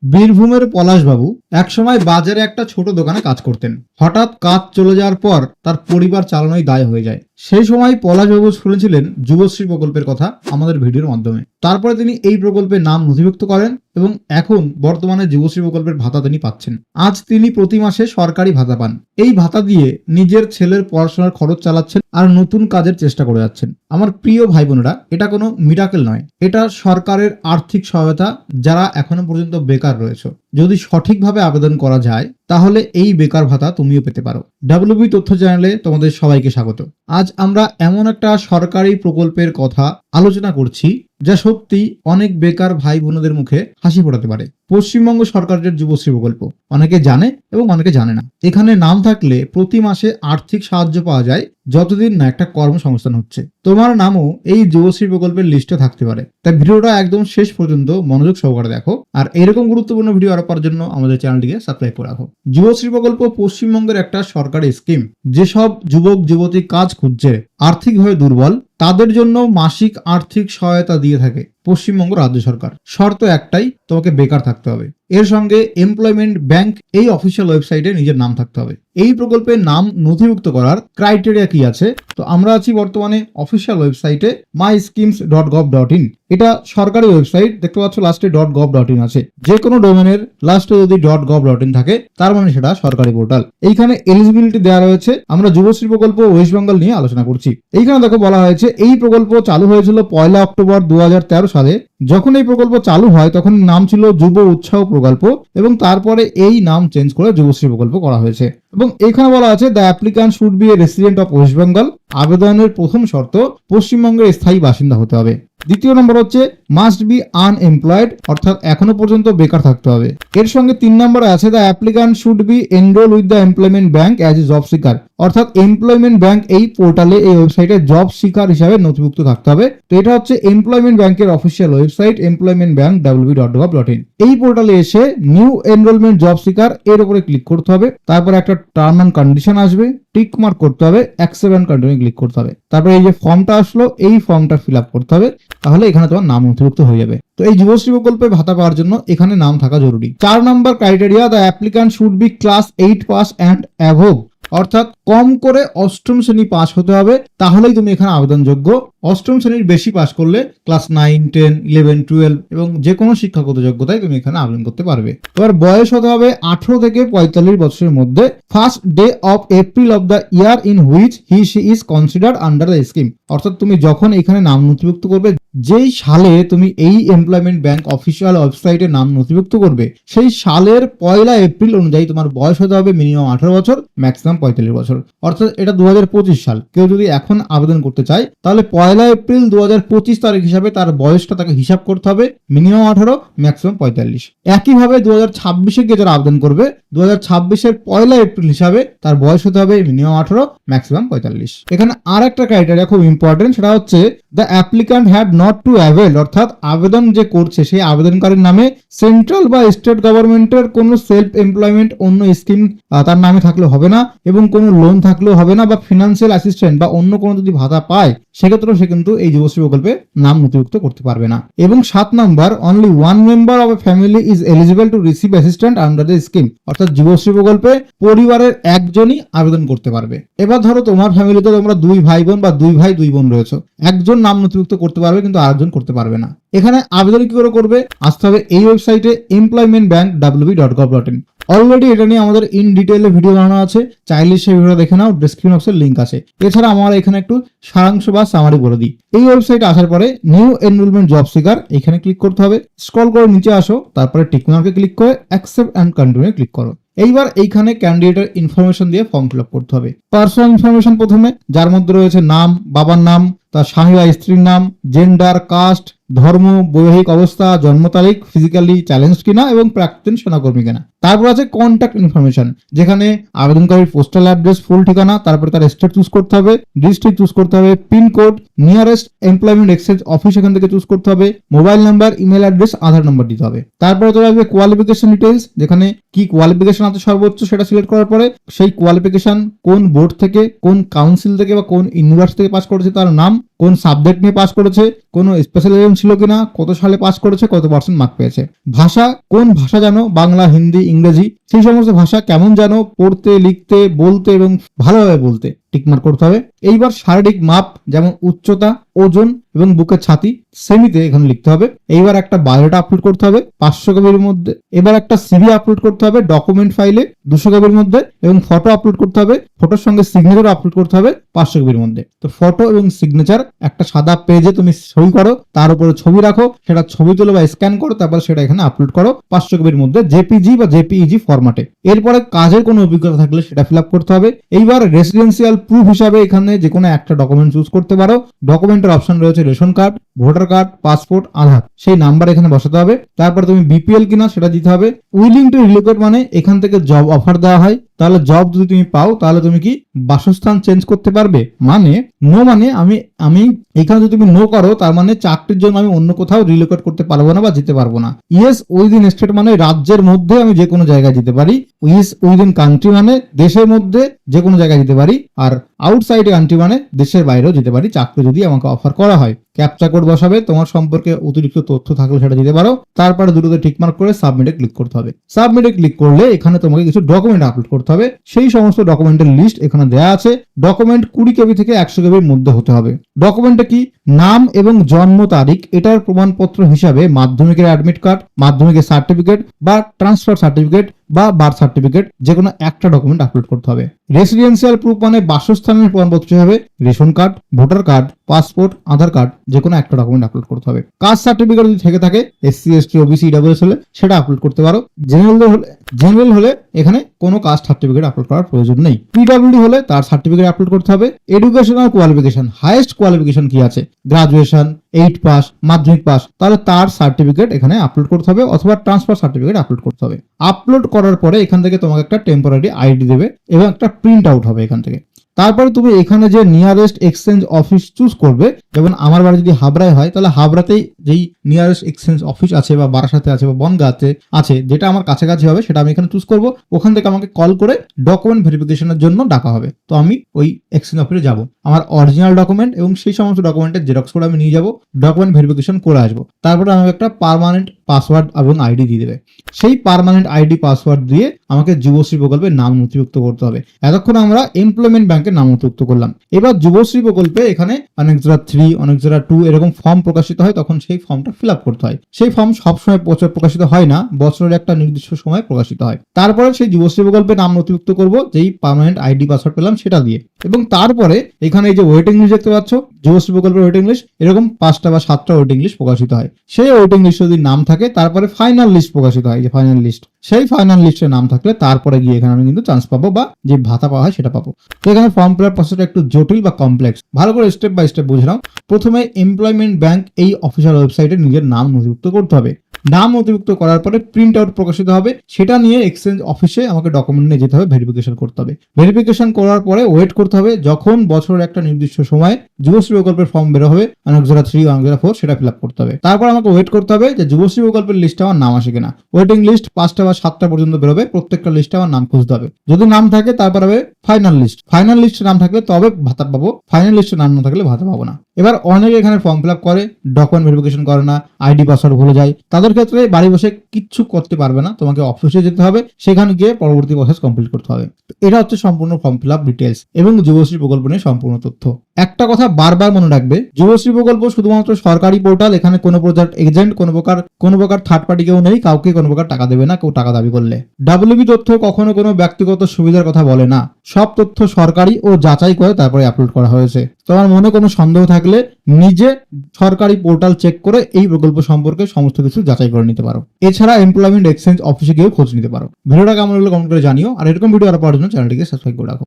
বীরভূমের পলাশবাবু একসময় বাজারে একটা ছোট দোকানে কাজ করতেন। হঠাৎ কাজ চলে যাওয়ার পর তার পরিবার চালানোই দায় হয়ে যায়। সেই সময় পলাশবাবু শুনেছিলেন যুবশ্রী প্রকল্পের কথা আমাদের ভিডিওর মাধ্যমে। তারপরে তিনি এই প্রকল্পের নাম নথিভুক্ত করেন এবং এখন বর্তমানে যুবশ্রী প্রকল্পের ভাতা তিনি পাচ্ছেন। আজ তিনি প্রতি মাসে সরকারি ভাতা পান। এই ভাতা দিয়ে নিজের ছেলের পড়াশোনার খরচ চালাচ্ছেন আর নতুন কাজের চেষ্টা করে যাচ্ছেন। আমার প্রিয় ভাই বোনেরা, এটা কোনো মিরাকেল নয়, এটা সরকারের আর্থিক সহায়তা যারা এখনো পর্যন্ত বেকার রয়েছে। যদি সঠিকভাবে আবেদন করা যায় তাহলে এই বেকার ভাতা তুমিও পেতে পারো। ডাব্লিউবি তথ্য চ্যানেলে তোমাদের সবাইকে স্বাগত। আজ আমরা এমন একটা সরকারি প্রকল্পের কথা আলোচনা করছি যা সত্যি অনেক বেকার ভাই বোনদের মুখে হাসি ফোটাতে পারে। পশ্চিমবঙ্গ সরকারের যুবশ্রী প্রকল্প অনেকে জানে এবং অনেকে জানে না। এখানে নাম থাকলে প্রতি মাসে আর্থিক সাহায্য পাওয়া যায় যতদিন না একটা কর্মসংস্থান হচ্ছে। তোমার নামও এই যুবশ্রী প্রকল্পের লিস্টে থাকতে পারে। তাই ভিডিওটা একদম শেষ পর্যন্ত মনোযোগ সহকারে দেখো, আর এরকম গুরুত্বপূর্ণ ভিডিও আরো পাওয়ার জন্য আমাদের চ্যানেলটিকে সাবস্ক্রাইব করে রাখো। যুবশ্রী প্রকল্প পশ্চিমবঙ্গের একটা সরকারি স্কিম। যেসব যুবক যুবতী কাজ খুঁজছে, আর্থিকভাবে দুর্বল, তাদের জন্য মাসিক আর্থিক সহায়তা দিয়ে থাকে পশ্চিমবঙ্গ রাজ্য সরকার। শর্ত একটাই, তোমাকে বেকার থাকতে হবে। এর সঙ্গে এমপ্লয়মেন্ট ব্যাংক এই অফিসিয়াল ওয়েবসাইটে নিজের নাম থাকতে হবে। এই প্রকল্পের নাম নথিভুক্ত করার ক্রাইটেরিয়া কি আছে? তো আমরা আছি বর্তমানে অফিসিয়াল ওয়েবসাইটে myschemes.gov.in। এটা সরকারি ওয়েবসাইট, দেখতে পাচ্ছ লাস্টে .gov.in আছে। যে কোনো ডোমেনের লাস্টে যদি .gov.in থাকে তার মানে সেটা সরকারি পোর্টাল। এইখানে এলিজিবিলিটি দেওয়া রয়েছে। আমরা যুবশ্রী প্রকল্প ওয়েস্ট বেঙ্গল নিয়ে আলোচনা করছি। এইখানে দেখো বলা হয়েছে এই প্রকল্প চালু হয়েছিল 1 অক্টোবর 2013 সালে। যখন এই প্রকল্প চালু হয় তখন নাম ছিল যুব উৎসাহ প্রকল্প এবং তারপরে এই নাম চেঞ্জ করে যুবশ্রী প্রকল্প করা হয়েছে। এবং এখানে বলা আছে the applicant should B A resident of West Bengal. আবেদনের প্রথম শর্ত পশ্চিমবঙ্গের স্থায়ী বাসিন্দা হতে হবে। দ্বিতীয় নম্বর হচ্ছে মাস্ট বি আনএমপ্লয়েড, অর্থাৎ এখনো পর্যন্ত বেকার থাকতে হবে। এর সঙ্গে 3 নম্বরে আছে the applicant should be enrol with the employment bank as a job seeker, অর্থাৎ এমপ্লয়মেন্ট ব্যাংক এই পোর্টালে এই ওয়েবসাইটে জব সিকার হিসাবে নথিভুক্ত থাকতে হবে। তো এটা হচ্ছে এমপ্লয়মেন্ট ব্যাংকের অফিসিয়াল ওয়েবসাইট employmentbank.wb.gov.in। এই পোর্টালে এসে নিউ এনরোলমেন্ট জব সিকার এর উপরে ক্লিক করতে হবে। তারপর একটা টার্ম অ্যান্ড কন্ডিশন আসবে, টিক মার্ক করতে হবে, অ্যাকসেপ্ট অ্যান্ড কন্টিনিউ ক্লিক করতে হবে। তারপর এই যে ফর্মটা আসলো এই ফর্মটা ফিল আপ করতে হবে, তাহলে এখানে তোমার নাম নথিভুক্ত হয়ে যাবে। তো এই যুবশ্রী প্রকল্পে ভাতা পাওয়ার জন্য এখানে নাম থাকা জরুরি। 4 নম্বর criteria the applicant should be class 8 pass and above, অর্থাৎ কম করে অষ্টম শ্রেণী পাস হতে হবে, তাহলেই তুমি এখানে আবেদনযোগ্য। অষ্টম শ্রেণীর বেশি পাস করলে ক্লাস 9, 10, 11, 12 এবং যে কোনো শিক্ষাগত যোগ্যতায় তুমি এখানে আবেদন করতে পারবে। এবার বয়স হতে হবে 18 থেকে 45 বছরের মধ্যে। First day of April of the year in which he she is considered under the scheme, অর্থাৎ তুমি যখন এখানে নাম নথিভুক্ত করবে, যেই সালে তুমি এই এমপ্লয়মেন্ট ব্যাংক অফিসিয়াল ওয়েবসাইটে নাম নথিভুক্ত করবে সেই সালের 1 এপ্রিল অনুযায়ী তোমার বয়স হতে হবে মিনিমাম 18 বছর, ম্যাক্সিমাম 45 বছর। অর্থাৎ এটা 2025 সাল। কেউ যদি এখন আবেদন করতে চায় তাহলে 1 এপ্রিল 2025 তারিখ হিসাবে তার বয়সটা তাকে হিসাব করতে হবে, মিনিমাম 18, ম্যাক্সিমাম 45। একইভাবে 2026-এ গিয়ে যারা আবেদন করবে 2026-এর 1 এপ্রিল হিসাবে তার বয়স হতে হবে মিনিমাম 18, ম্যাক্সিমাম 45। এখানে আর একটা ক্রাইটেরিয়া খুব ইম্পর্টেন্ট, সেটা হচ্ছে the applicant had not to avail, অর্থাৎ আবেদন যে করছে সেই আবেদনকারীর নামে সেন্ট্রাল বা স্টেট গভর্নমেন্টের কোনো সেলফ এমপ্লয়মেন্ট অন্য স্কিম তার নামে থাকলে হবে না, এবং কোনো লোন থাকলেও হবে না, বা ফিনান্সিয়াল অ্যাসিস্ট্যান্ট বা অন্য কোনো যদি ভাতা পায় সেক্ষেত্রেও সে কিন্তু এই যুবশ্রী প্রকল্পে নাম নথিভুক্ত করতে পারবে না। এবং 7 নম্বর only 1 member of a family is eligible to receive assistant under the scheme, অর্থাৎ যুবশ্রী প্রকল্পে পরিবারের একজনই আবেদন করতে পারবে। এবার ধরো তোমার ফ্যামিলিতে তোমরা 2 ভাই বোন বা 2 ভাই 2 বোন রয়েছে, একজন নাম নথিভুক্ত করতে পারবে কিন্তু আরেকজন করতে পারবে না। এখানে আবেদন কি করে করবে? আসতে হবে এই ওয়েবসাইটে employmentbank.wb.gov.in। অলরেডি এটা নিয়ে আমাদের ইন ডিটেইলে ভিডিও বানানো আছে, চাইলে সেই ভিডিও দেখে নাও, ডেসক্রিপশন বক্সে লিংক আছে। এছাড়া আমরা এখানে একটু সারাংশ বা সামারি বলে দিই। এই ওয়েবসাইটে আসার পরে নিউ এনরোলমেন্ট জব সিকার এখানে ক্লিক করতে হবে, স্ক্রল করে নিচে আসো, তারপরে টিক মার্কে ক্লিক করে অ্যাকসেপ্ট এন্ড কন্টিনিউ ক্লিক করো। এইবার এইখানে ক্যান্ডিডেটের ইনফরমেশন দিয়ে ফর্ম ফিল আপ করতে হবে। পার্সোনাল ইনফরমেশন প্রথমে, যার মধ্যে রয়েছে নাম, বাবার নাম, তার স্বামী বা স্ত্রীর নাম, জেন্ডার, কাস্ট, ধর্ম, বৈবাহিক অবস্থা, জন্ম তারিখ, ফিজিক্যালি চ্যালেঞ্জ কিনা এবং প্রাক্তন সেনাকর্মী কিনা। তারপর আছে কন্ট্যাক্ট ইনফরমেশন, যেখানে আবেদনকারীর পোস্টাল অ্যাড্রেস, ফুল ঠিকানা, তারপরে তার স্টেট চুজ করতে হবে, ডিস্ট্রিক্ট চুজ করতে হবে, pincode, nearest employment exchange office এখান থেকে চুজ করতে হবে, mobile number, email address, Aadhaar number দিতে হবে। তারপরে চলে আসবে কোয়ালিফিকেশন ডিটেলস, যেখানে কি কোয়ালিফিকেশন আছে সর্বোচ্চ সেটা সিলেক্ট করার পরে সেই কোয়ালিফিকেশন কোন বোর্ড থেকে, কোন কাউন্সিল থেকে বা কোন ইউনিভার্সিটি থেকে পাস করেছে তার নাম, কোন সাবজেক্ট নিয়ে পাস করেছে, কোনো স্পেশালাইজেশন ছিল কিনা, কত সালে পাস করেছে, কত পার্সেন্ট মার্ক পেয়েছে, ভাষা কোন ভাষা জানো, বাংলা, হিন্দি, ইংরেজি, সেই সমস্ত ভাষা কেমন জানো, পড়তে, লিখতে, বলতে এবং ভালোভাবে বলতে টিকমার্ক করতে হবে। এইবার শারীরিক মাপ যেমন উচ্চতা, ওজন এবং বুকের ছাতি সেমিতে এখানে লিখতে হবে। এইবার একটা বায়োডাটা আপলোড করতে হবে 500 কপির মধ্যে। এবার একটা সিভি আপলোড করতে হবে ডকুমেন্ট ফাইলে 200 কপির মধ্যে, এবং ফটো আপলোড করতে হবে, ফটোর সঙ্গে সিগনেচার আপলোড করতে হবে 500 কপির মধ্যে। তো ফটো এবং সিগনেচার একটা সাদা পেজে তুমি সই করো, তার উপরে ছবি রাখো, সেটা ছবি তোলো বা স্ক্যান করো, তারপর সেটা এখানে আপলোড করো 500 কপির মধ্যে জেপিজি বা জেপিইজি ফরম্যাটে। এরপরে কাজের কোনো অভিজ্ঞতা থাকলে সেটা ফিল আপ করতে হবে। এইবার রেসিডেন্সিয়াল প্রুফ হিসাবে এখানে যে কোনো একটা ডকুমেন্ট চুজ করতে পারো। ডকুমেন্টের অপশন রয়েছে ration card, voter card, passport, Aadhaar, সেই নাম্বার এখানে বসাতে হবে। তারপর তুমি বিপিএল কিনা সেটা দিতে হবে। উইলিং টু রিলোকেট মানে এখান থেকে জব অফার দেওয়া হয়, তাহলে জব যদি তুমি পাও তাহলে তুমি কি বাসস্থান চেঞ্জ করতে পারবে, মানে নো মানে আমি এখানে যদি তুমি নো করো তার মানে চাকরির জন্য আমি অন্য কোথাও রিলোকেট করতে পারবো না বা যেতে পারবো না। ইয়েস উইদিন স্টেট মানে রাজ্যের মধ্যে আমি যে কোনো জায়গায় যেতে পারি। ইয়েস উইদিন কান্ট্রি মানে দেশের মধ্যে যে কোনো জায়গায় যেতে পারি। আর আউটসাইড কান্ট্রি মানে দেশের বাইরেও যেতে পারি চাকরি যদি আমাকে অফার করা হয়। ক্যাপচা কোড বসাবে, তোমার সম্পর্কে অতিরিক্ত তথ্য থাকলে সেটা দিতে পারো। তারপরে দুটোতে টিকমার্ক করে সাবমিটে ক্লিক করতে হবে। সাবমিটে ক্লিক করলে এখানে তোমাকে কিছু ডকুমেন্ট আপলোড করতে হবে। সেই সমস্ত ডকুমেন্টের লিস্ট এখানে দেওয়া আছে। ডকুমেন্ট 20 কেবি থেকে 100 কেবির মধ্যে হতে হবে। ডকুমেন্টে কি নাম এবং জন্ম তারিখ, এটার প্রমাণপত্র হিসাবে মাধ্যমিকের অ্যাডমিট কার্ড, মাধ্যমিকের সার্টিফিকেট বা ট্রান্সফার সার্টিফিকেট বা বার্থ সার্টিফিকেট, যে কোনো একটা ডকুমেন্ট আপলোড করতে হবে। রেসিডেন্সিয়াল প্রুফ মানে বাসস্থানের প্রমাণপত্র হিসাবে ration card, voter card, passport, Aadhaar card, যে কোনো একটা ডকুমেন্ট আপলোড করতে হবে। কাস্ট সার্টিফিকেট যদি থেকে থাকে এসসি, এসটি, ওবিসি, ইডব্লিউএস হলে সেটা আপলোড করতে পারো। জেনারেল হলে এখানে কোনো কাস্ট সার্টিফিকেট আপলোড করার প্রয়োজন নেই। পিডব্লিউডি হলে তার সার্টিফিকেট আপলোড করতে হবে। এডুকেশনাল কোয়ালিফিকেশন, হাইয়েস্ট কোয়ালিফিকেশন কি আছে, গ্রাজুয়েশন, 8 পাস, মাধ্যমিক পাস, তাহলে তার সার্টিফিকেট এখানে আপলোড করতে হবে, অথবা ট্রান্সফার সার্টিফিকেট আপলোড করতে হবে। আপলোড করার পরে এখান থেকে তোমাকে একটা টেম্পোরারি আইডি দেবে এবং একটা প্রিন্ট আউট হবে এখান থেকে। তারপরে তুমি এখানে যে নিয়ারেস্ট এক্সচেঞ্জ অফিস চুজ করবে, যেমন আমার বাড়ি যদি হাবড়ায় হয় তাহলে হাবড়াতেই যেই নিয়ারেস্ট এক্সচেঞ্জ অফিস আছে বা বারাসাতে আছে বা বনগাঁতে আছে, যেটা আমার কাছাকাছি হবে সেটা আমি এখানে চুজ করব। ওখান থেকে আমাকে কল করে ডকুমেন্ট ভেরিফিকেশনের জন্য ডাকা হবে। তো আমি ওই এক্সচেঞ্জ অফিসে যাব, আমার অরিজিনাল ডকুমেন্ট এবং সেই সমস্ত ডকুমেন্টের জেরক্স করে আমি নিয়ে যাব, ডকুমেন্ট ভেরিফিকেশন করে আসবো। তারপরে আমাকে একটা পার্মানেন্ট পাসওয়ার্ড এবং আইডি দিয়ে দেবে। সেই পার্মানেন্ট আইডি পাসওয়ার্ড দিয়ে আমাকে যুবশ্রী প্রকল্পে নাম নথিভুক্ত করতে হবে। এতক্ষণ আমরা এমপ্লয়মেন্ট ব্যাংকের নাম নথিভুক্ত করলাম। এবার যুবশ্রী প্রকল্পে এখানে অনেক জায়গা 3, অনেক জায়গা 2 এরকম ফর্ম প্রকাশিত হয়, তখন সেই ফর্মটা ফিল আপ করতে হয়। সেই ফর্ম সবসময় প্রকাশিত হয় না, বছরের একটা নির্দিষ্ট সময় প্রকাশিত হয়। তারপরে সেই যুবশ্রী প্রকল্পে নাম নথিভুক্ত করব যেই পার্মানেন্ট আইডি পাসওয়ার্ড পেলাম সেটা দিয়ে। এবং তারপরে এখানে এই যে ওয়েটিং লিস্ট দেখতে পাচ্ছ, যুবশ্রী প্রকল্পের ওয়েটিং লিস্ট, এরকম 5টা বা 7টা ওয়েটিং লিস্ট প্রকাশিত হয়। সেই ওয়েটিং লিস্ট যদি নাম থাকে তারপরে ফাইনাল লিস্ট প্রকাশিত হয়, যে ফাইনাল লিস্ট, সেই ফাইনাল লিস্টে নাম থাকলে তারপরে গিয়ে এখানে আমি কিন্তু চান্স পাবো বা যে ভাতা পাওয়া হয় সেটা পাবো। তো এখানে ফর্ম ফিল আপ প্রসেসটা একটু জটিল বা কমপ্লেক্স, ভালো করে স্টেপ বাই স্টেপ বুঝে নাও। প্রথমে এমপ্লয়মেন্ট ব্যাংক এই অফিসিয়াল ওয়েবসাইটে নিজের নাম নথিভুক্ত করতে হবে। নাম নথিভুক্ত করার পরে প্রিন্ট আউট প্রকাশিত হবে, সেটা নিয়ে এক্সচেঞ্জ অফিসে আমাকে ডকুমেন্ট নিয়ে যেতে হবে, ভেরিফিকেশন করতে হবে। ভেরিফিকেশন করার পরে ওয়েট করতে হবে, যখন বছরের একটা নির্দিষ্ট সময় যুবশ্রী প্রকল্পের ফর্ম বের হবে, অনেক জায়গা 3, অনেক জায়গা 4, সেটা ফিল আপ করতে হবে। তারপর আমাকে ওয়েট করতে হবে যে যুবশ্রী প্রকল্পের লিস্টে আমার নাম আসে কিনা। ওয়েটিং লিস্ট 5টা বা 7টা পর্যন্ত বেরোবে, প্রত্যেকটা লিস্টে আমার নাম খুঁজতে হবে। যদি নাম থাকে তারপর হবে ফাইনাল লিস্ট। ফাইনাল লিস্টে নাম থাকলে তবে ভাতা পাবো, ফাইনাল লিস্টে নাম না থাকলে ভাতা পাবো না। এবার অনেকে এখানে ফর্ম ফিল আপ করে, ডকুমেন্ট ভেরিফিকেশন করে না, আইডি পাসওয়ার্ড ভুলে যায়, তাদের ক্ষেত্রে বাড়ি বসে কিচ্ছু করতে পারবে না, তোমাকে অফিসে যেতে হবে, সেখানে গিয়ে পরবর্তী প্রসেস কমপ্লিট করতে হবে। এটা হচ্ছে সম্পূর্ণ ফর্ম ফিল আপ ডিটেলস এবং যুবশ্রী প্রকল্প নিয়ে সম্পূর্ণ তথ্য। একটা কথা বারবার মনে রাখবে, যুবশ্রী প্রকল্প শুধুমাত্র সরকারি পোর্টাল, এখানে কোনো প্রকার এজেন্ট, কোনো প্রকার থার্ড পার্টি কেউ নেই, কাউকে কোনো প্রকার টাকা দেবে না কেউ টাকা দাবি করলে। ডাব্লিউবি তথ্য কখনো কোনো ব্যক্তিগত সুবিধার কথা বলে না, সব তথ্য সরকারি ও যাচাই করে তারপরে আপলোড করা হয়েছে। তোমার মনে কোনো সন্দেহ থাকলে নিজে সরকারি পোর্টাল চেক করে এই প্রকল্প সম্পর্কে সমস্ত কিছু যাচাই করে নিতে পারো। এছাড়া এমপ্লয়মেন্ট এক্সচেঞ্জ অফিসে গিয়েও খোঁজ নিতে পারো। ভিডিওটা কেমন লাগলো কমেন্ট করে জানিও, আর এরকম ভিডিও আরো পাওয়ার জন্য চ্যানেলটিকে সাবস্ক্রাইব করে রাখো।